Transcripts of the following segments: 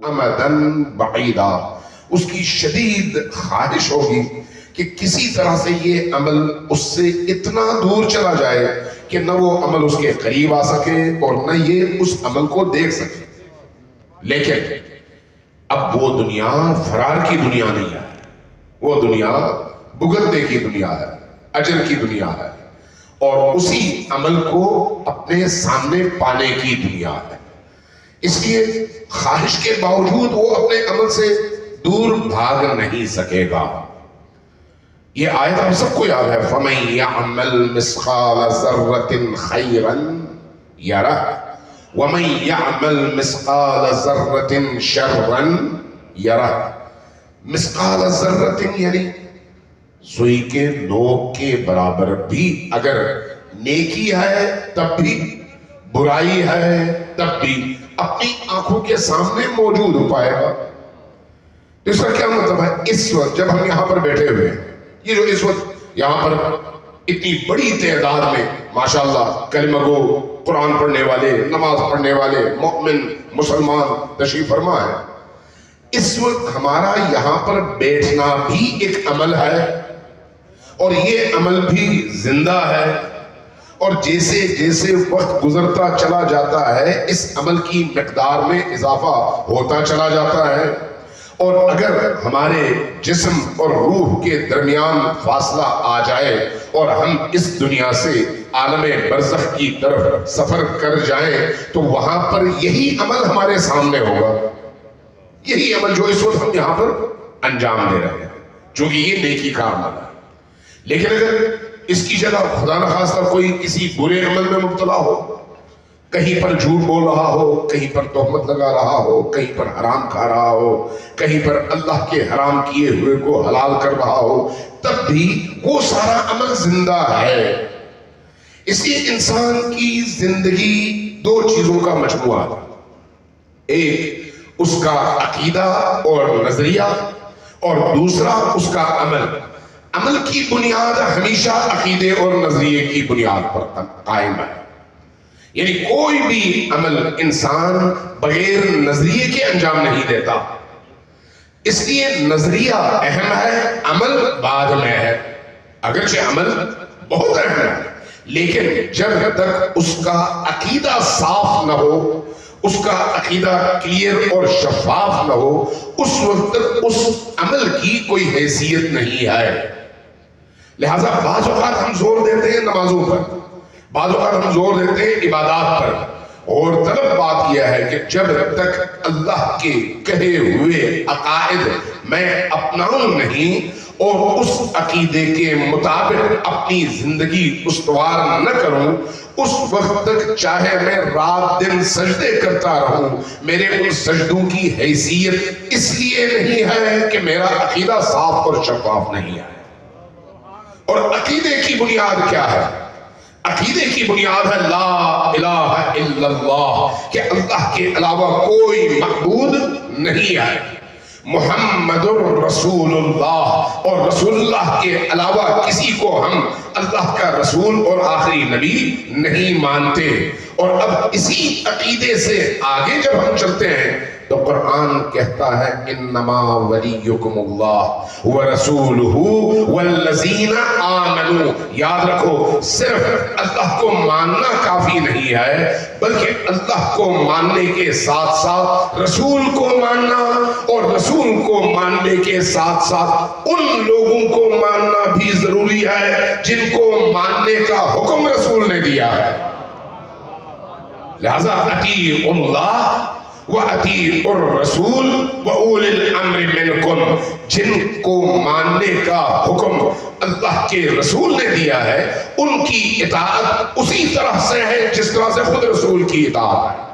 امدن بعیدا، اس کی شدید خواہش ہوگی کہ کسی طرح سے یہ عمل اس سے اتنا دور چلا جائے کہ نہ وہ عمل اس کے قریب آ سکے اور نہ یہ اس عمل کو دیکھ سکے۔ لیکن اب وہ دنیا فرار کی دنیا نہیں ہے، وہ دنیا بھگتنے کی دنیا ہے، اجر کی دنیا ہے، اور اسی عمل کو اپنے سامنے پانے کی دنیا ہے۔ اس لیے خواہش کے باوجود وہ اپنے عمل سے دور بھاگ نہیں سکے گا۔ یہ آیت ہم سب کو یاد ہے، فَمَن يَعْمَلْ مِثْقَالَ ذَرَّةٍ خَيْرًا يَرَهُ وَمَن يَعْمَلْ مِثْقَالَ ذَرَّةٍ شَرًّا يَرَهُ۔ مثقال ذرۃ یعنی سوئی کے نوک کے برابر بھی اگر نیکی ہے تب بھی، برائی ہے تب بھی اپنی آنکھوں کے سامنے موجود ہو پائے گا۔ تو اس کا کیا مطلب ہے؟ اس وقت جب ہم یہاں پر بیٹھے ہوئے ہیں، یہ جو اس وقت یہاں پر اتنی بڑی تعداد میں ماشاءاللہ کلمہ گو، قرآن پڑھنے والے، نماز پڑھنے والے مومن مسلمان تشریف فرما ہے، اس وقت ہمارا یہاں پر بیٹھنا بھی ایک عمل ہے، اور یہ عمل بھی زندہ ہے، اور جیسے جیسے وقت گزرتا چلا جاتا ہے اس عمل کی مقدار میں اضافہ ہوتا چلا جاتا ہے، اور اگر ہمارے جسم اور روح کے درمیان فاصلہ آ جائے اور ہم اس دنیا سے عالم برزخ کی طرف سفر کر جائیں تو وہاں پر یہی عمل ہمارے سامنے ہوگا، یہی عمل جو اس وقت ہم یہاں پر انجام دے رہے ہیں، چونکہ یہ نیکی کا عمل ہے۔ لیکن اگر اس کی جگہ خدا نخواستہ کوئی کسی برے عمل میں مبتلا ہو، کہیں پر جھوٹ بول رہا ہو، کہیں پر تہمت لگا رہا ہو، کہیں پر حرام کھا رہا ہو، کہیں پر اللہ کے حرام کیے ہوئے کو حلال کر رہا ہو، تب بھی وہ سارا عمل زندہ ہے۔ اس لیے انسان کی زندگی دو چیزوں کا مجموعہ ہے، ایک اس کا عقیدہ اور نظریہ، اور دوسرا اس کا عمل۔ عمل کی بنیاد ہمیشہ عقیدے اور نظریے کی بنیاد پر قائم ہے، یعنی کوئی بھی عمل انسان بغیر نظریے کے انجام نہیں دیتا، اس لیے نظریہ اہم ہے، عمل بعد میں ہے۔ اگرچہ عمل بہت اہم ہے، لیکن جب تک اس کا عقیدہ صاف نہ ہو، اس کا عقیدہ کلیئر اور شفاف نہ ہو، اس وقت تک اس عمل کی کوئی حیثیت نہیں ہے۔ لہذا بعض اوقات ہم زور دیتے ہیں نمازوں پر، بعض اوقات ہم زور دیتے ہیں عبادات پر، اور طلب بات یہ ہے کہ جب تک اللہ کے کہے ہوئے عقائد میں اپناؤں نہیں اور اس عقیدے کے مطابق اپنی زندگی استوار نہ کروں، اس وقت تک چاہے میں رات دن سجدے کرتا رہوں، میرے ان سجدوں کی حیثیت اس لیے نہیں ہے کہ میرا عقیدہ صاف اور شفاف نہیں ہے۔ اور عقیدے کی بنیاد کیا ہے؟ عقیدے کی بنیاد ہے لا الہ الا اللہ، کہ اللہ کے علاوہ کوئی معبود نہیں ہے، محمد الرسول اللہ، اور رسول اللہ کے علاوہ کسی کو ہم اللہ کا رسول اور آخری نبی نہیں مانتے۔ اور اب اسی عقیدے سے آگے جب ہم چلتے ہیں تو قرآن کہتا ہے انما ولیکم اللہ ورسولہ والذین آمنوا۔ یاد رکھو، صرف اللہ کو ماننا کافی نہیں ہے، بلکہ اللہ کو ماننے کے ساتھ ساتھ رسول کو ماننا، اور رسول کو ماننے کے ساتھ ساتھ ان لوگوں کو ماننا بھی ضروری ہے جن کو ماننے کا حکم رسول نے دیا ہے۔ لہذا اطیعوا اللہ وَأَطِیعُوا الرَّسُولَ وَأُولِي الْأَمْرِ مِنْکُمْ، جن کو ماننے کا حکم اللہ کے رسول نے دیا ہے ان کی اطاعت اسی طرح سے ہے جس طرح سے خود رسول کی اطاعت ہے،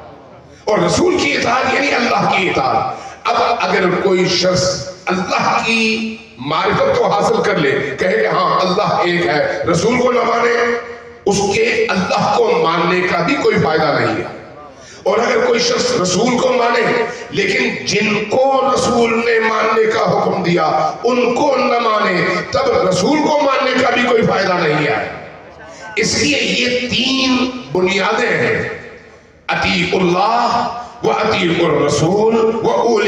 اور رسول کی اطاعت یعنی اللہ کی اطاعت۔ اب اگر کوئی شخص اللہ کی معرفت کو حاصل کر لے، کہے کہ ہاں اللہ ایک ہے، رسول کو نہ مانے، اس کے اللہ کو ماننے کا بھی کوئی فائدہ نہیں ہے۔ اور اگر کوئی شخص رسول کو مانے لیکن جن کو رسول نے ماننے کا حکم دیا ان کو نہ مانے، تب رسول کو ماننے کا بھی کوئی فائدہ نہیں ہے۔ اس لیے یہ تین بنیادیں ہیں، اطیعوا اللہ وَأَطِیعُوا الرَّسُولَ وَأُولِي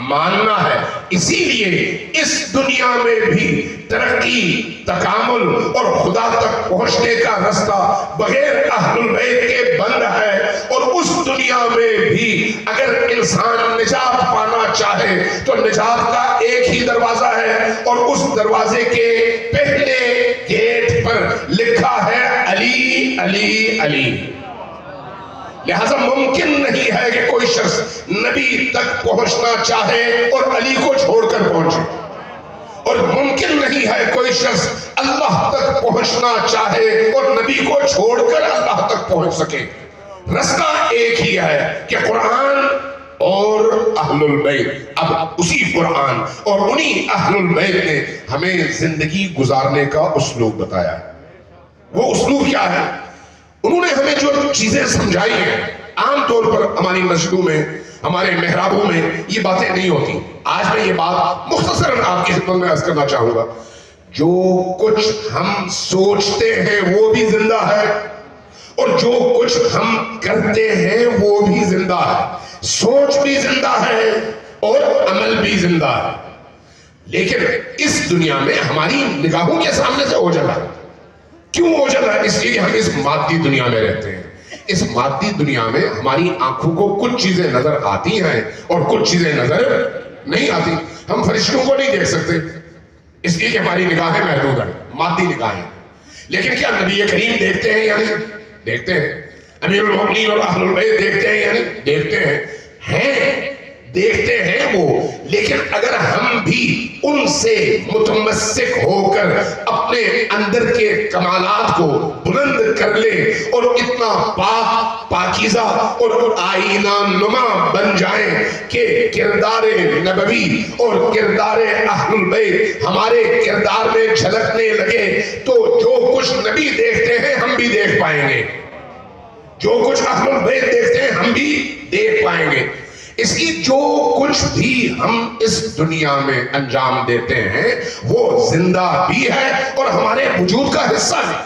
ماننا ہے. اسی لیے اس دنیا میں بھی ترقی، تکامل اور خدا تک پہنچنے کا رستہ بغیر اہل البیت کے بند ہے. اور اس دنیا میں بھی اگر انسان نجات پانا چاہے تو نجات کا ایک ہی دروازہ ہے، اور اس دروازے کے پہلے گیٹ پر لکھا ہے علی علی علی. لہذا ممکن نہیں ہے کہ کوئی شخص نبی تک پہنچنا چاہے اور علی کو چھوڑ کر پہنچے، اور ممکن نہیں ہے کوئی شخص اللہ تک پہنچنا چاہے اور نبی کو چھوڑ کر اللہ تک پہنچ سکے. رستہ ایک ہی ہے کہ قرآن اور اہل البیت. اب اسی قرآن اور انہی اہل البیت نے ہمیں زندگی گزارنے کا اسلوب بتایا ہے. وہ اسلوب کیا ہے؟ انہوں نے ہمیں جو چیزیں سمجھائی ہیں، عام طور پر ہماری مسجدوں میں، ہمارے محرابوں میں یہ باتیں نہیں ہوتی. آج میں یہ بات مختصراً آپ کی خدمت میں عرض کرنا چاہوں گا. جو کچھ ہم سوچتے ہیں وہ بھی زندہ ہے، اور جو کچھ ہم کرتے ہیں وہ بھی زندہ ہے. سوچ بھی زندہ ہے اور عمل بھی زندہ ہے. لیکن اس دنیا میں ہماری نگاہوں کے سامنے سے اوجھل ہے. کیوں اوجھل ہے؟ اس لیے ہم اس مادی دنیا میں رہتے ہیں. اس مادی دنیا میں ہماری آنکھوں کو کچھ چیزیں نظر آتی ہیں اور کچھ چیزیں نظر نہیں آتی. ہم فرشتوں کو نہیں دیکھ سکتے اس لیے کہ ہماری نگاہیں محدود ہیں، مادی نگاہیں. لیکن کیا نبی کریم دیکھتے ہیں؟ یعنی دیکھتے ہیں. امیر المؤمنین اور اہل البیت دیکھتے ہیں؟ یعنی دیکھتے ہیں دیکھتے ہیں وہ. لیکن اگر ہم بھی ان سے متمسک ہو کر اپنے اندر کے کمالات کو بلند کر لیں اور اتنا پاک، پاکیزہ اور آئینہ نما بن جائیں کہ کردار نبوی اور کردار اہل البیت ہمارے کردار میں جھلکنے لگے، تو جو کچھ نبی دیکھتے ہیں ہم بھی دیکھ پائیں گے، جو کچھ اہل البیت دیکھتے ہیں ہم بھی دیکھ پائیں گے. اس کی جو کچھ بھی ہم اس دنیا میں انجام دیتے ہیں وہ زندہ بھی ہے اور ہمارے وجود کا حصہ ہے.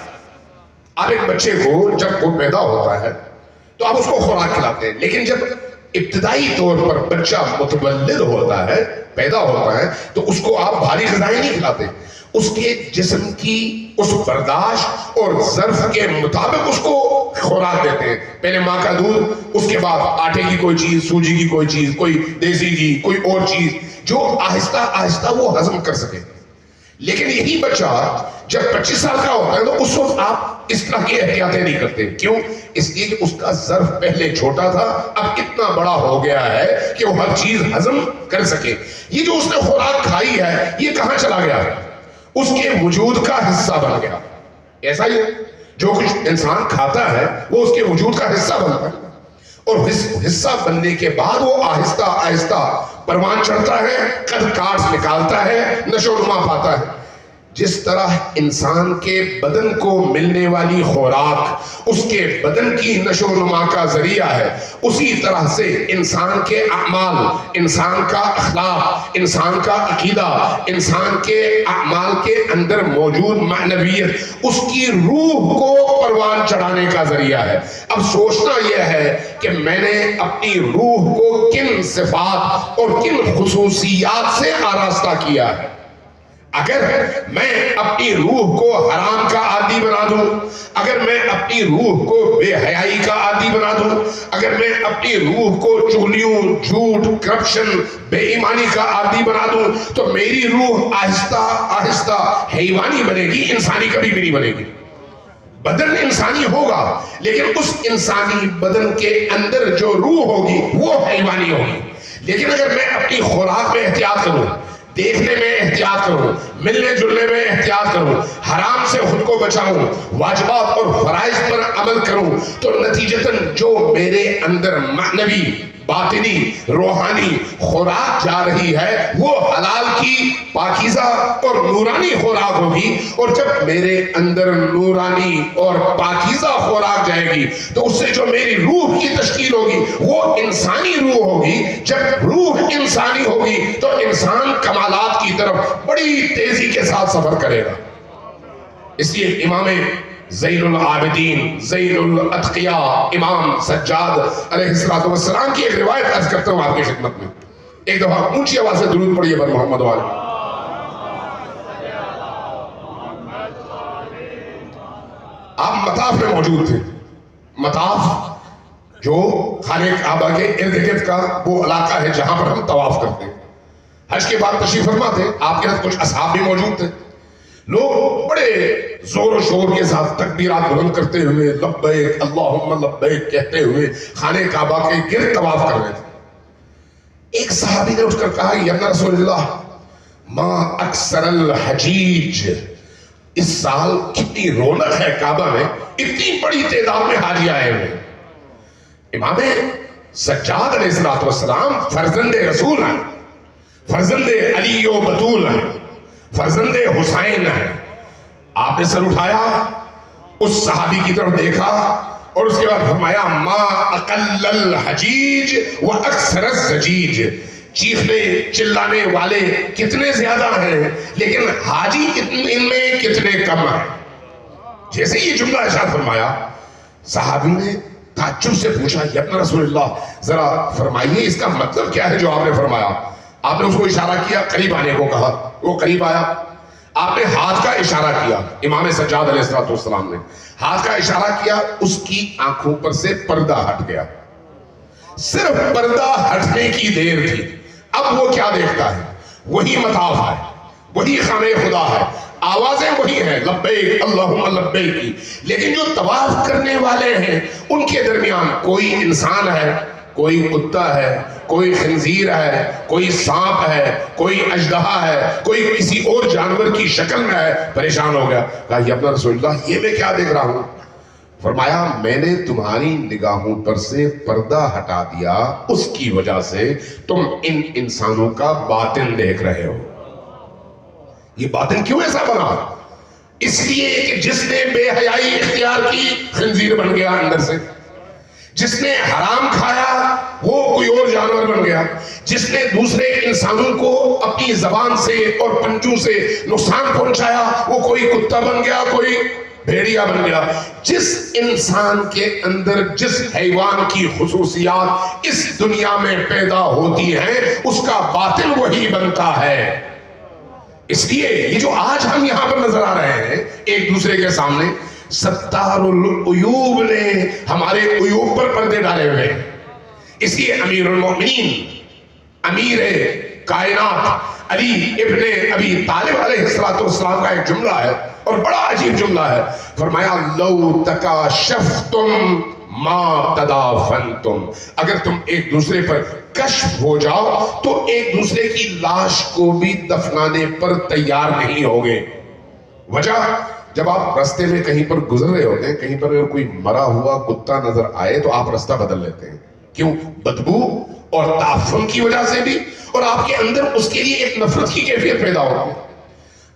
آپ ایک بچے کو جب وہ پیدا ہوتا ہے تو آپ اس کو خوراک کھلاتے ہیں، لیکن جب ابتدائی طور پر بچہ متولد ہوتا ہے، پیدا ہوتا ہے، تو اس کو آپ بھاری غذائیں نہیں کھلاتے. اس کے جسم کی اس برداشت اور ظرف کے مطابق اس کو خوراک دیتے ہیں. پہلے ماں کا دودھ، اس کے بعد آٹے کی کوئی چیز، سوجی کی کوئی چیز، کوئی دیسی گھی، کوئی اور چیز جو آہستہ آہستہ وہ ہضم کر سکے. لیکن یہی بچہ جب 25 سال کا ہوتا ہے تو اس وقت آپ اس طرح کی احتیاطیں نہیں کرتے. کیوں؟ اس لیے کہ اس کا ظرف پہلے چھوٹا تھا، اب اتنا بڑا ہو گیا ہے کہ وہ ہر چیز ہضم کر سکے. یہ جو اس نے خوراک کھائی ہے یہ کہاں چلا گیا؟ اس کے وجود کا حصہ بن گیا. ایسا ہی ہے، جو کچھ انسان کھاتا ہے وہ اس کے وجود کا حصہ بنتا ہے، اور حصہ بننے کے بعد وہ آہستہ آہستہ پروان چڑھتا ہے، قد کاٹ نکالتا ہے، نشو و نما پاتا ہے. جس طرح انسان کے بدن کو ملنے والی خوراک اس کے بدن کی نشو و نما کا ذریعہ ہے، اسی طرح سے انسان کے اعمال، انسان کا اخلاق، انسان کا عقیدہ، انسان کے اعمال کے اندر موجود معنویت اس کی روح کو پروان چڑھانے کا ذریعہ ہے. اب سوچنا یہ ہے کہ میں نے اپنی روح کو کن صفات اور کن خصوصیات سے آراستہ کیا ہے. اگر میں اپنی روح کو حرام کا عادی بنا دوں، اگر میں اپنی روح کو بے حیائی کا عادی بنا دوں، اگر میں اپنی روح کو چغلیوں، جھوٹ، کرپشن، بے ایمانی کا عادی بنا دوں، تو میری روح آہستہ آہستہ حیوانی بنے گی، انسانی کبھی بھی نہیں بنے گی. بدن انسانی ہوگا لیکن اس انسانی بدن کے اندر جو روح ہوگی وہ حیوانی ہوگی. لیکن اگر میں اپنی خوراک میں احتیاط کروں، دیکھنے میں احتیاط کروں، ملنے جلنے میں احتیاط کروں، حرام سے خود کو بچاؤں، واجبات اور فرائض پر عمل کروں، تو نتیجتاً جو میرے اندر معنوی، باطنی، روحانی خوراک جا رہی ہے وہ حلال کی پاکیزہ اور نورانی خوراک ہوگی. اور جب میرے اندر نورانی اور پاکیزہ خوراک جائے گی تو اس سے جو میری روح کی تشکیل ہوگی وہ انسانی روح ہوگی. جب روح انسانی ہوگی تو انسان کمالات کی طرف بڑی تیزی کے ساتھ سفر کرے گا. اس لیے امام زین العابدین، زین الاتقیاء، امام سجاد علیہ السلام کی ایک روایت عرض کرتا ہوں آپ کی خدمت میں. ایک دفعہ اونچی آواز سے درود پڑھیے بر محمد والے. آپ مطاف میں موجود تھے. مطاف جو خانہ کعبہ کے ارد گرد کا وہ علاقہ ہے جہاں پر ہم طواف کرتے ہیں. حج کے بعد تشریف فرما تھے. آپ کے ساتھ کچھ اصحاب بھی موجود تھے. لوگ بڑے زور و شور کے ساتھ تکبیرات بلند کرتے ہوئے لبیک اللہم لبیک کہتے ہوئے خانہ کعبہ کے گرد طواف کر رہے تھے. ایک صحابی نے اٹھ کر کہا یا رسول اللہ ما اکثر الحجیج، اس سال کتنی رونق ہے کعبہ میں، اتنی بڑی تعداد میں حاجی آئے ہوئے. امام سجاد علیہ السلام فرزند رسول ہیں، فرزند علی و بطول ہیں، فرزند حسین ہیں. آپ نے سر اٹھایا، اس صحابی کی طرف دیکھا اور اس کے بعد فرمایا ما اقل الحجیج و اکثر الزجیج، چیخنے چلانے والے کتنے زیادہ ہیں لیکن حاجی ان میں کتنے کم ہیں. جیسے یہ جملہ ارشاد فرمایا، صحابی نے تعجب سے پوچھا یا رسول اللہ ذرا فرمائیے اس کا مطلب کیا ہے جو آپ نے فرمایا. آپ نے اس کو اشارہ کیا، قریب آنے کو کہا، وہ قریب آیا. آپ نے ہاتھ کا اشارہ کیا، امام سجاد علیہ السلام نے ہاتھ کا اشارہ کیا، اس کی آنکھوں پر سے پردہ ہٹ گیا. صرف پردہ ہٹنے کی دیر تھی. اب وہ کیا دیکھتا ہے؟ وہی مطاف ہے، وہی خانہ خدا ہے، آوازیں وہی ہیں لبیک اللہم لبیک کی، لیکن جو طواف کرنے والے ہیں ان کے درمیان کوئی انسان ہے، کوئی کتا ہے، کوئی خنزیر ہے، کوئی سانپ ہے، کوئی اژدہا ہے، کوئی کسی اور جانور کی شکل میں ہے. پریشان ہو گیا، کہا یا اپنا رسول اللہ یہ میں کیا دیکھ رہا ہوں؟ فرمایا میں نے تمہاری نگاہوں پر سے پردہ ہٹا دیا، اس کی وجہ سے تم ان انسانوں کا باطن دیکھ رہے ہو. یہ باطن کیوں ایسا بنا؟ اس لیے کہ جس نے بے حیائی اختیار کی خنزیر بن گیا اندر سے، جس نے حرام کھایا وہ کوئی اور جانور بن گیا، جس نے دوسرے انسانوں کو اپنی زبان سے اور پنجوں سے نقصان پہنچایا وہ کوئی کتا بن گیا، کوئی بھیڑیا بن گیا. جس انسان کے اندر جس حیوان کی خصوصیات اس دنیا میں پیدا ہوتی ہیں اس کا باطن وہی بنتا ہے. اس لیے یہ جو آج ہم یہاں پر نظر آ رہے ہیں ایک دوسرے کے سامنے، ستار العیوب نے ہمارے عیوب پر پردے ڈالے ہوئے ہیں. اس لیے امیر المؤمنین، امیر کائنات علی ابن ابی طالب علیہ السلام کا ایک جملہ ہے اور بڑا عجیب جملہ ہے. فرمایا لو تکاشفتم ما تدافنتم، اگر تم ایک دوسرے پر کشف ہو جاؤ تو ایک دوسرے کی لاش کو بھی دفنانے پر تیار نہیں ہوگے. وجہ، جب آپ رستے میں کہیں پر گزر رہے ہوتے ہیں، کہیں پر اگر کوئی مرا ہوا کتا نظر آئے تو آپ رستہ بدل لیتے ہیں. کیوں؟ بدبو اور تعفن کی وجہ سے بھی، اور آپ کے اندر اس کے لیے ایک نفرت کی کیفیت پیدا ہوتی ہے.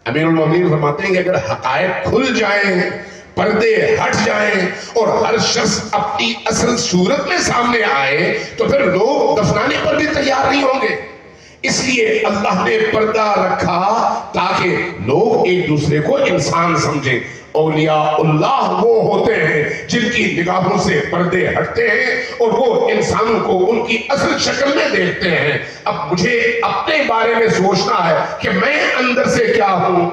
امیر المومنین فرماتے ہیں کہ اگر حقائق کھل جائیں، پردے ہٹ جائیں اور ہر شخص اپنی اصل صورت میں سامنے آئے تو پھر لوگ دفنانے پر بھی تیار نہیں ہوں گے. اس لیے اللہ نے پردہ رکھا تاکہ لوگ ایک دوسرے کو انسان سمجھیں. اولیاء اللہ وہ ہوتے ہیں جن کی نگاہوں سے پردے ہٹتے ہیں اور وہ انسانوں کو ان کی اصل شکل میں دیکھتے ہیں. اب مجھے اپنے بارے میں سوچنا ہے کہ میں اندر سے کیا ہوں.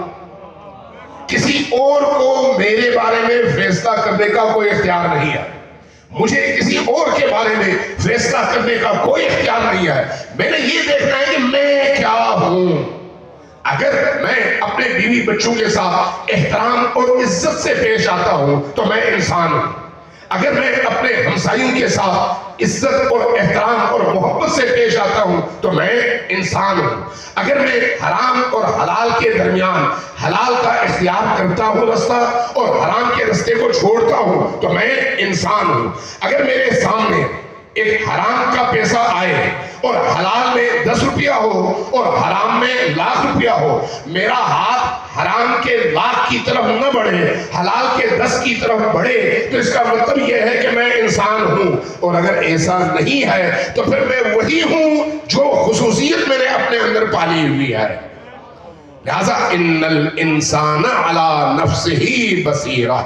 کسی اور کو میرے بارے میں فیصلہ کرنے کا کوئی اختیار نہیں ہے. مجھے کسی اور کے بارے میں فیصلہ کرنے کا کوئی اختیار نہیں ہے. میں نے یہ دیکھنا ہے کہ میں کیا ہوں. اگر میں اپنے بیوی بچوں کے ساتھ احترام اور عزت سے پیش آتا ہوں تو میں انسان ہوں. اگر میں اپنے ہمسایوں کے ساتھ عزت اور احترام اور محبت سے پیش آتا ہوں تو میں انسان ہوں. اگر میں حرام اور حلال کے درمیان حلال کا اختیار کرتا ہوں رستہ اور حرام کے رستے کو چھوڑتا ہوں تو میں انسان ہوں. اگر میرے سامنے ایک حرام کا پیسہ آئے اور حلال میں 10 روپیہ ہو اور حرام میں 1,00,000 روپیہ ہو، میرا ہاتھ حرام کے 1,00,000 کی طرف نہ بڑھے، حلال کے 10 کی طرف بڑھے، تو اس کا مطلب یہ ہے کہ میں انسان ہوں. اور اگر ایسا نہیں ہے تو پھر میں وہی ہوں جو خصوصیت میں نے اپنے اندر پالی ہوئی ہے. لہذا ان الانسان علی نفسہ بصیرہ،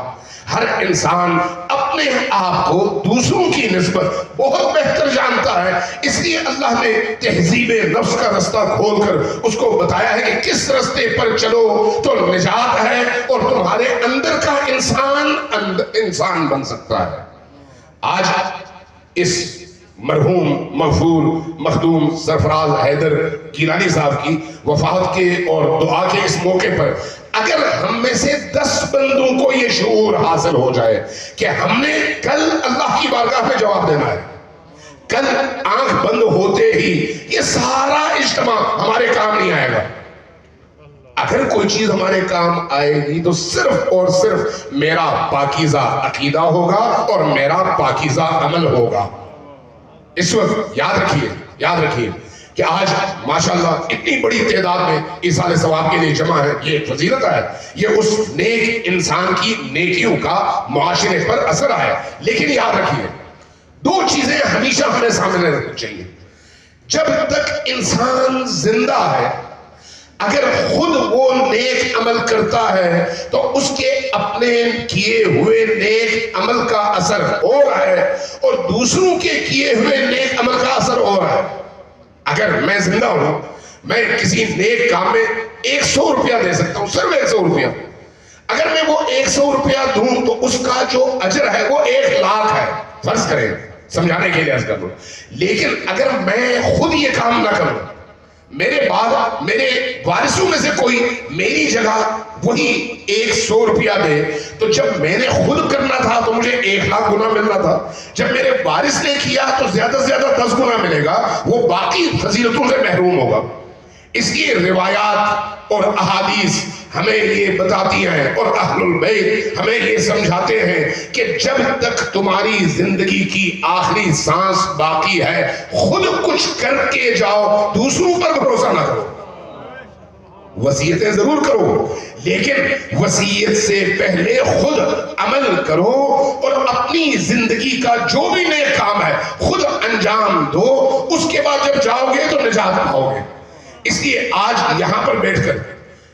ہر انسان اپنے اپنے آپ کو دوسروں کی نسبت بہت بہتر جانتا ہے. اس لیے اللہ نے تہذیب نفس کا رستہ کھول کر اس کو بتایا ہے کہ کس رستے پر چلو تو نجات ہے اور تمہارے اندر کا انسان بن سکتا ہے. آج اس مرحوم مغفور مخدوم سرفراز حیدر گیلانی صاحب کی وفات کے اور دعا کے اس موقع پر اگر ہم میں سے 10 بندوں کو یہ شعور حاصل ہو جائے کہ ہم نے کل اللہ کی بارگاہ میں جواب دینا ہے، کل آنکھ بند ہوتے ہی یہ سارا اجتماع ہمارے کام نہیں آئے گا. اگر کوئی چیز ہمارے کام آئے گی تو صرف اور صرف میرا پاکیزہ عقیدہ ہوگا اور میرا پاکیزہ عمل ہوگا. اس وقت یاد رکھیے کہ آج ماشاءاللہ اتنی بڑی تعداد میں ایصال ثواب کے لیے جمع ہے. یہ ایک فضیلت ہے، یہ اس نیک انسان کی نیکیوں کا معاشرے پر اثر ہے. لیکن یاد رکھیے 2 چیزیں ہمیشہ ہمیں سامنے رکھنی چاہیے. جب تک انسان زندہ ہے اگر خود وہ نیک عمل کرتا ہے تو اس کے اپنے کیے ہوئے نیک عمل کا اثر ہو رہا ہے اور دوسروں کے کیے ہوئے نیک عمل کا اثر ہو رہا ہے. اگر میں زندہ ہوں، میں کسی نیک کام میں 100 روپیہ دے سکتا ہوں، صرف 100 روپیہ. اگر میں وہ 100 روپیہ دوں تو اس کا جو اجر ہے وہ 1 لاکھ ہے، فرض کریں سمجھانے کے لیے عرض کر دوں. لیکن اگر میں خود یہ کام نہ کروں، میرے بعد میرے وارثوں میں سے کوئی میری جگہ وہی 100 روپیہ دے تو جب میں نے خود کرنا تھا تو مجھے 1 لاکھ گنا ملنا تھا، جب میرے وارث نے کیا تو زیادہ سے زیادہ 10 گنا ملے گا، وہ باقی فضیلتوں سے محروم ہوگا. اس کی روایات اور احادیث ہمیں یہ بتاتی ہیں اور اہل البیت ہمیں یہ سمجھاتے ہیں کہ جب تک تمہاری زندگی کی آخری سانس باقی ہے خود کچھ کر کے جاؤ، دوسروں پر بھروسہ نہ کرو. وصیتیں ضرور کرو لیکن وصیت سے پہلے خود عمل کرو اور اپنی زندگی کا جو بھی نیک کام ہے خود انجام دو. اس کے بعد جب جاؤ گے تو نجات پاؤ گے. اس لیے آج یہاں پر بیٹھ کر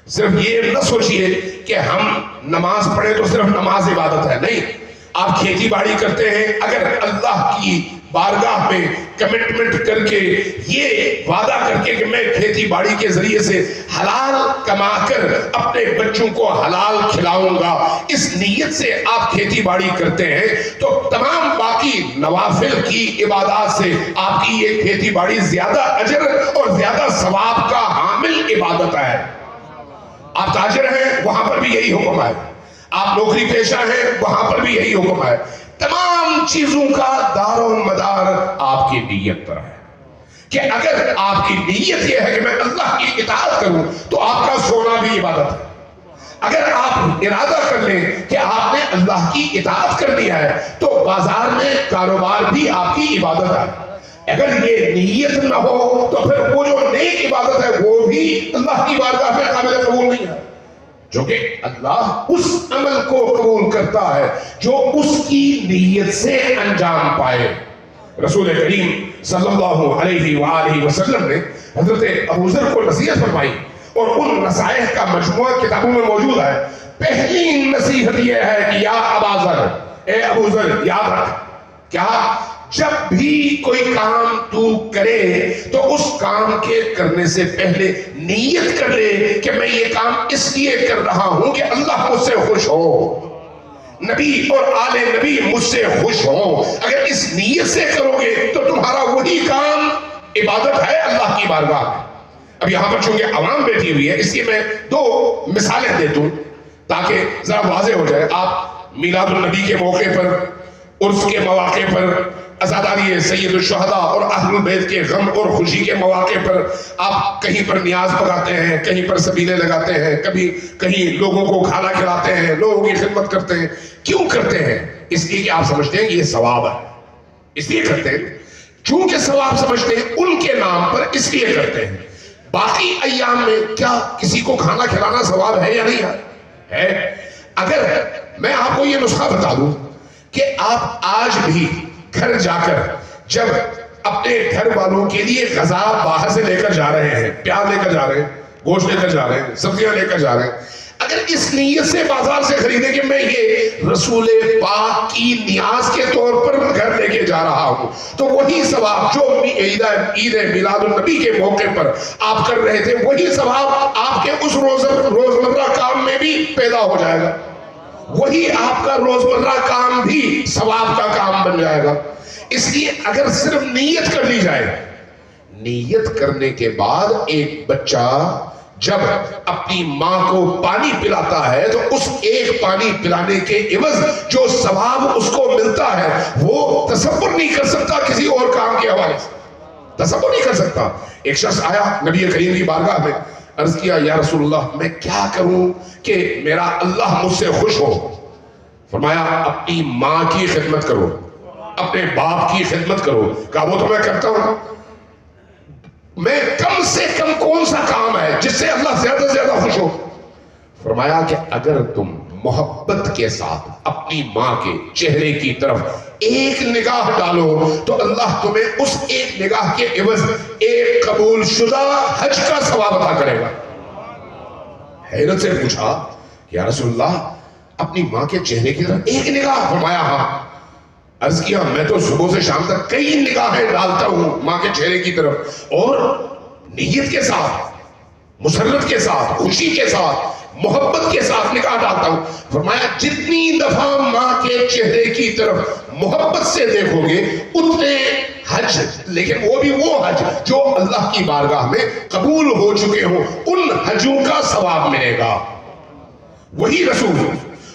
صرف یہ نہ سوچئے کہ ہم نماز پڑھیں تو صرف نماز عبادت ہے. نہیں، آپ کھیتی باڑی کرتے ہیں، اگر اللہ کی بارگاہ میں کمٹمنٹ کر کے یہ وعدہ کر کے کہ میں کھیتی باڑی کے ذریعے سے حلال کما کر اپنے بچوں کو حلال کھلاؤں گا، اس نیت سے آپ کھیتی باڑی کرتے ہیں تو تمام باقی نوافل کی عبادات سے آپ کی یہ کھیتی باڑی زیادہ اجر اور زیادہ ثواب کا حامل عبادت ہے. آپ تاجر ہیں وہاں پر بھی یہی حکم ہے، آپ نوکری پیشہ ہیں وہاں پر بھی یہی حکم ہے. تمام چیزوں کا دار و مدار آپ کی نیت پر ہے کہ اگر آپ کی نیت یہ ہے کہ میں اللہ کی اطاعت کروں تو آپ کا سونا بھی عبادت ہے. اگر آپ ارادہ کر لیں کہ آپ نے اللہ کی اطاعت کرنی ہے تو بازار میں کاروبار بھی آپ کی عبادت ہے. اگر یہ نیت نہ ہو تو پھر وہ جو نیک عبادت ہے وہ بھی اللہ کی بارگاہ میں قابل قبول نہیں ہے، جو کہ اللہ اس عمل کو قبول کرتا ہے جو اس کی نیت سے انجام پائے. رسول کریم صلی اللہ علیہ وآلہ وسلم نے حضرت ابو ذر کو نصیحت فرمائی اور ان نصائح کا مجموعہ کتابوں میں موجود ہے. پہلی نصیحت یہ ہے کہ یا ابا ذر، اے ابو ذر یاد رکھ، کیا جب بھی کوئی کام تو کرے تو اس کام کے کرنے سے پہلے نیت کر لے کہ میں یہ کام اس لیے کر رہا ہوں کہ اللہ مجھ سے خوش ہو، نبی اور آل نبی مجھ سے خوش ہوں. اگر اس نیت سے کرو گے تو تمہارا وہی کام عبادت ہے اللہ کی بارگاہ میں. اب یہاں پر چونکہ عوام بیٹھی ہوئی ہے اس لیے میں 2 مثالیں دیتا ہوں تاکہ ذرا واضح ہو جائے. آپ میلاد النبی کے موقع پر، عرس کے مواقع پر، عزاداری سید الشہداء اور اہل البیت کے غم اور خوشی کے مواقع پر آپ کہیں پر نیاز پکاتے ہیں، کہیں پر سبیلے لگاتے ہیں، کبھی کہیں لوگوں کو کھانا کھلاتے ہیں، لوگوں کی خدمت کرتے ہیں. کیوں کرتے ہیں؟ اس لیے کہ آپ سمجھتے ہیں کہ یہ ثواب ہے، اس لیے کرتے ہیں. چونکہ ثواب سمجھتے ہیں ان کے نام پر اس لیے کرتے ہیں. باقی ایام میں کیا کسی کو کھانا کھلانا ثواب ہے یا نہیں ہے؟ اگر میں آپ کو یہ نسخہ بتا دوں کہ آپ آج بھی گھر جا کر جب اپنے گھر والوں کے لیے غذا باہر سے لے کر جا رہے ہیں، پیاز لے کر جا رہے ہیں، گوشت لے کر جا رہے ہیں، سبزیاں لے کر جا رہے ہیں، اگر اس نیت سے بازار سے خریدے کہ میں یہ رسول پاک کی نیاز کے طور پر گھر لے کے جا رہا ہوں، تو وہی ثواب جو عید میلاد النبی کے موقع پر آپ کر رہے تھے، وہی ثواب آپ کے اس روزمرہ کام میں بھی پیدا ہو جائے گا، وہی آپ کا روزمرہ کام بھی ثواب کا کام بن جائے گا۔ اس لیے اگر صرف نیت کر لی جائے، نیت کرنے کے بعد ایک بچہ جب اپنی ماں کو پانی پلاتا ہے تو اس ایک پانی پلانے کے عوض جو ثواب اس کو ملتا ہے وہ تصور نہیں کر سکتا کسی اور کام کے حوالے سے، تصور نہیں کر سکتا۔ ایک شخص آیا نبی کریم کی بارگاہ میں، عرض کیا یا رسول اللہ میں کیا کروں کہ میرا اللہ مجھ سے خوش ہو؟ فرمایا اپنی ماں کی خدمت کرو، اپنے باپ کی خدمت کرو۔ کہا وہ تو میں کرتا ہوں، میں کم سے کم کون سا کام ہے جس سے اللہ زیادہ سے زیادہ خوش ہو؟ فرمایا کہ اگر تم محبت کے ساتھ اپنی ماں کے چہرے کی طرف ایک نگاہ ڈالو تو اللہ تمہیں اس ایک نگاہ کے عوض ایک قبول شدہ حج کا ثواب عطا کرے گا۔ حیرت سے پوچھا یا رسول اللہ اپنی ماں کے چہرے کی طرف ایک نگاہ؟ فرمایا ہاں۔ عرض کیا میں تو صبح سے شام تک کئی نگاہیں ڈالتا ہوں ماں کے چہرے کی طرف، اور نیت کے ساتھ، مسرت کے ساتھ، خوشی کے ساتھ، محبت کے ساتھ نگاہ ڈالتا ہوں۔ فرمایا جتنی دفعہ ماں کے چہرے کی طرف محبت سے دیکھو گے اتنے حج، لیکن وہ بھی وہ حج جو اللہ کی بارگاہ میں قبول ہو چکے ہوں، ان حجوں کا ثواب ملے گا۔ وہی رسول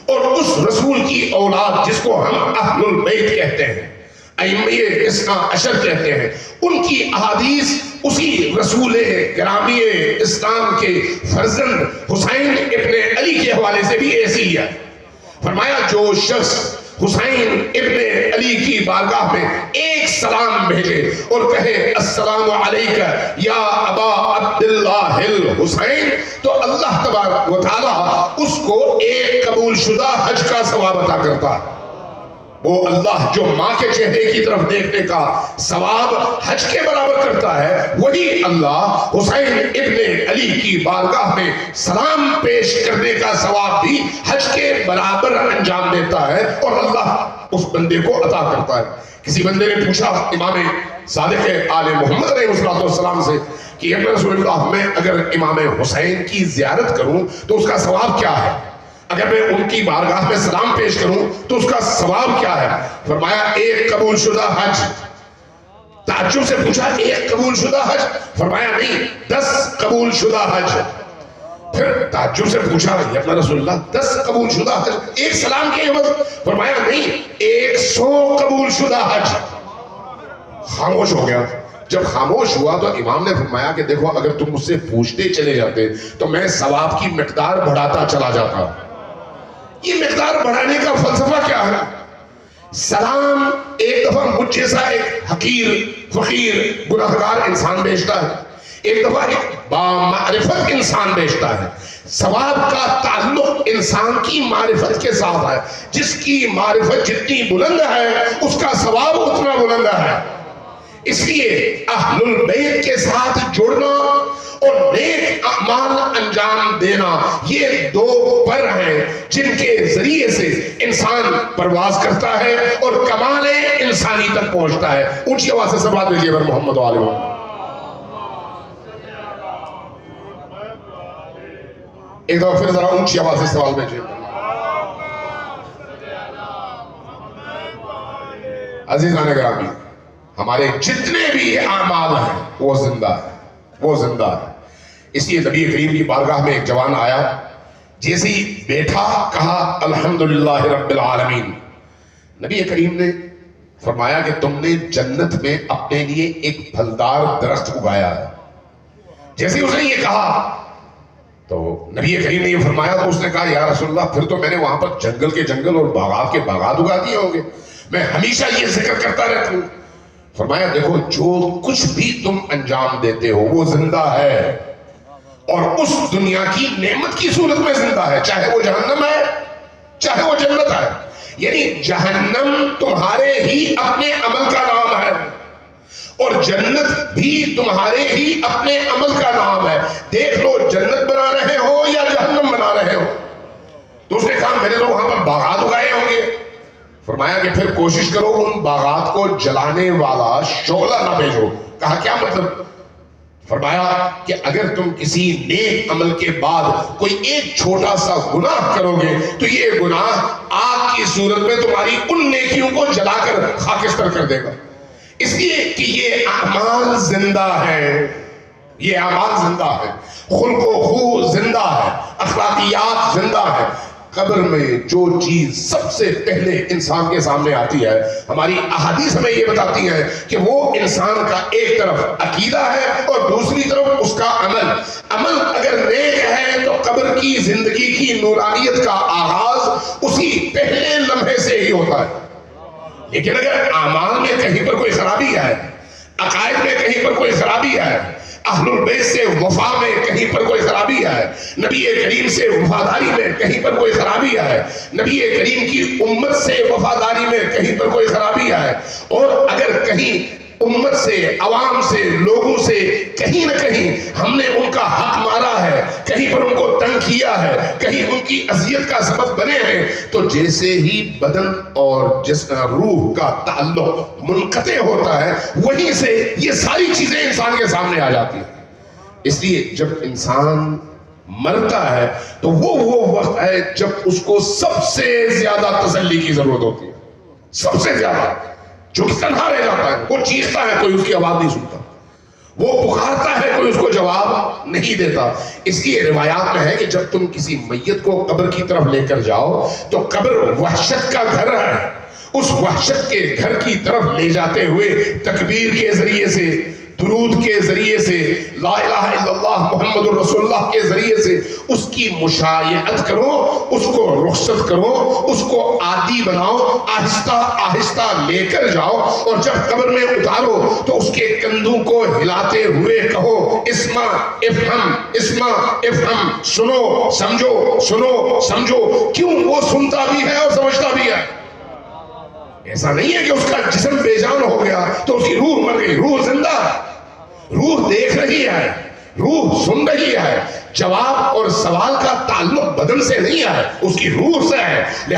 اور اس رسول کی اولاد جس کو ہم اہل البیت کہتے ہیں، ائمہ اثنا عشر کہتے ہیں، ان کی احادیث اسی رسول گرامی اسلام کے فرزند حسین ابن علی کے حوالے سے بھی ایسی ہی ہے۔ فرمایا جو شخص حسین ابن علی کی بارگاہ میں ایک سلام بھیجے اور کہے السلام علیکہ یا ابا عبداللہ الحسین، تو اللہ تبارک و تعالی اس کو ایک قبول شدہ حج کا ثواب عطا کرتا ہے۔ وہ اللہ جو ماں کے چہرے کی طرف دیکھنے کا ثواب حج کے برابر کرتا ہے، وہی اللہ حسین ابن علی کی بارگاہ میں سلام پیش کرنے کا ثواب بھی حج کے برابر انجام دیتا ہے اور اللہ اس بندے کو عطا کرتا ہے۔ کسی بندے نے پوچھا امام صادق آل محمد علیہ السلام سے کہ یا رسول اللہ میں اگر امام حسین کی زیارت کروں تو اس کا ثواب کیا ہے؟ اگر میں ان کی بارگاہ میں سلام پیش کروں تو اس کا ثواب کیا ہے؟ فرمایا ایک قبول شدہ حج۔ تعجب سے پوچھا ایک قبول شدہ حج؟ فرمایا نہیں 10 قبول شدہ حج۔ پھر تعجب سے پوچھا یا رسول اللہ 10 قبول شدہ حج ایک سلام کے عوض؟ فرمایا نہیں 100 قبول شدہ حج۔ خاموش ہو گیا۔ جب خاموش ہوا تو امام نے فرمایا کہ دیکھو اگر تم مجھ سے پوچھتے چلے جاتے تو میں ثواب کی مقدار بڑھاتا چلا جاتا۔ یہ مقدار بڑھانے کا فلسفہ کیا ہے؟ سلام ایک دفعہ مجھ جیسا ایک حقیر فقیر گناہگار انسان بھیجتا ہے، ایک دفعہ ایک بامعرفت انسان بھیجتا ہے۔ ثواب کا تعلق انسان کی معرفت کے ساتھ ہے، جس کی معرفت جتنی بلند ہے اس کا ثواب اتنا بلند ہے۔ اس لیے اہل البیت کے ساتھ جڑنا اور نیک اعمال انجام دینا یہ دو پر ہیں جن کے ذریعے سے انسان پرواز کرتا ہے اور کمال انسانی تک پہنچتا ہے۔ اونچی آواز سے صلوات بھیجیے بر محمد و آل محمد۔ ایک دفعہ پھر ذرا اونچی آواز سے سوال بھیجیے۔ عزیزان گرامی، ہمارے جتنے بھی اعمال ہیں وہ زندہ ہے، وہ زندہ ہے۔ اس لیے نبی کریم کی بارگاہ میں ایک جوان آیا، جیسے ہی بیٹھا کہا الحمدللہ رب العالمین۔ نبی کریم نے فرمایا کہ تم نے جنت میں اپنے لیے ایک پھلدار درخت اگایا ہے۔ جیسے ہی اس نے یہ کہا تو نبی کریم نے یہ فرمایا تو اس نے کہا یا رسول اللہ پھر تو میں نے وہاں پر جنگل کے جنگل اور باغات کے باغات اگا دیے ہوں گے، میں ہمیشہ یہ ذکر کرتا رہتا ہوں۔ فرمایا دیکھو جو کچھ بھی تم انجام دیتے ہو وہ زندہ ہے اور اس دنیا کی نعمت کی صورت میں زندہ ہے، چاہے وہ جہنم ہے چاہے وہ جنت ہے۔ یعنی جہنم تمہارے ہی اپنے عمل کا نام ہے اور جنت بھی تمہارے ہی اپنے عمل کا نام ہے۔ دیکھ لو جنت بنا رہے ہو یا جہنم بنا رہے ہو۔ میں نے تو وہاں پر باغات اگائے ہوں گے. فرمایا کہ پھر کوشش کرو ان باغات کو جلانے والا شعلہ نہ بھیجو. کہا کیا مطلب؟ فرمایا کہ اگر تم کسی نیک عمل کے بعد کوئی ایک چھوٹا سا گناہ کرو گے تو یہ گناہ آگ کی صورت میں تمہاری ان نیکیوں کو جلا کر خاکستر کر دے گا. اس لیے کہ یہ اعمال زندہ ہے, یہ اعمال زندہ ہے, خلق و خو زندہ ہے, اخلاقیات زندہ ہے. قبر میں جو چیز سب سے پہلے انسان کے سامنے آتی ہے, ہماری احادیث میں یہ بتاتی ہے کہ وہ انسان کا ایک طرف عقیدہ ہے اور دوسری طرف اس کا عمل. عمل اگر نیک ہے تو قبر کی زندگی کی نورانیت کا آغاز اسی پہلے لمحے سے ہی ہوتا ہے. لیکن اگر اعمال میں کہیں پر کوئی خرابی ہے, عقائد میں کہیں پر کوئی خرابی ہے, اہل البیت سے وفا میں کہیں پر کوئی خرابی ہے, نبی کریم سے وفاداری میں کہیں پر کوئی خرابی ہے, نبی کریم کی امت سے وفاداری میں کہیں پر کوئی خرابی ہے, اور اگر کہیں امت سے, عوام سے, لوگوں سے کہیں نہ کہیں ہم نے ان کا حق مارا ہے, کہیں پر ان کو تنگ کیا ہے, کہیں ان کی اذیت کا سبب بنے ہیں, تو جیسے ہی بدن اور روح کا تعلق منقطع ہوتا ہے وہیں سے یہ ساری چیزیں انسان کے سامنے آ جاتی ہیں. اس لیے جب انسان مرتا ہے تو وہ وقت ہے جب اس کو سب سے زیادہ تسلی کی ضرورت ہوتی ہے. سب سے زیادہ جو تنہا رہ جاتا ہے, وہ چیختا ہے کوئی اس کی آواز نہیں سنتا, وہ پکارتا ہے کوئی اس کو جواب نہیں دیتا. اس لیے روایات میں ہے کہ جب تم کسی میت کو قبر کی طرف لے کر جاؤ تو قبر وحشت کا گھر ہے, اس وحشت کے گھر کی طرف لے جاتے ہوئے تکبیر کے ذریعے سے, درود کے ذریعے سے, لا الہ الا اللہ محمد الرسول اللہ کے ذریعے سے اس کی مشایعت کرو, اس کو رخصت کرو, اس کو عادی بناؤ, آہستہ آہستہ لے کر جاؤ, اور جب قبر میں اتارو تو اس کے کندھوں کو ہلاتے ہوئے کہو اسمع افہم, اسمع افہم, سنو سمجھو, سنو سمجھو. کیوں؟ وہ سنتا بھی ہے اور سمجھتا بھی ہے. ایسا نہیں ہے کہ اس کا جسم بے جان ہو گیا تو اس کی روح مر گئی. روح زندہ ہے, روح دیکھ رہی ہے, روح سن رہی ہے. جواب اور سوال کا تعلق بدن سے نہیں ہے, اس کی روح سے ہے.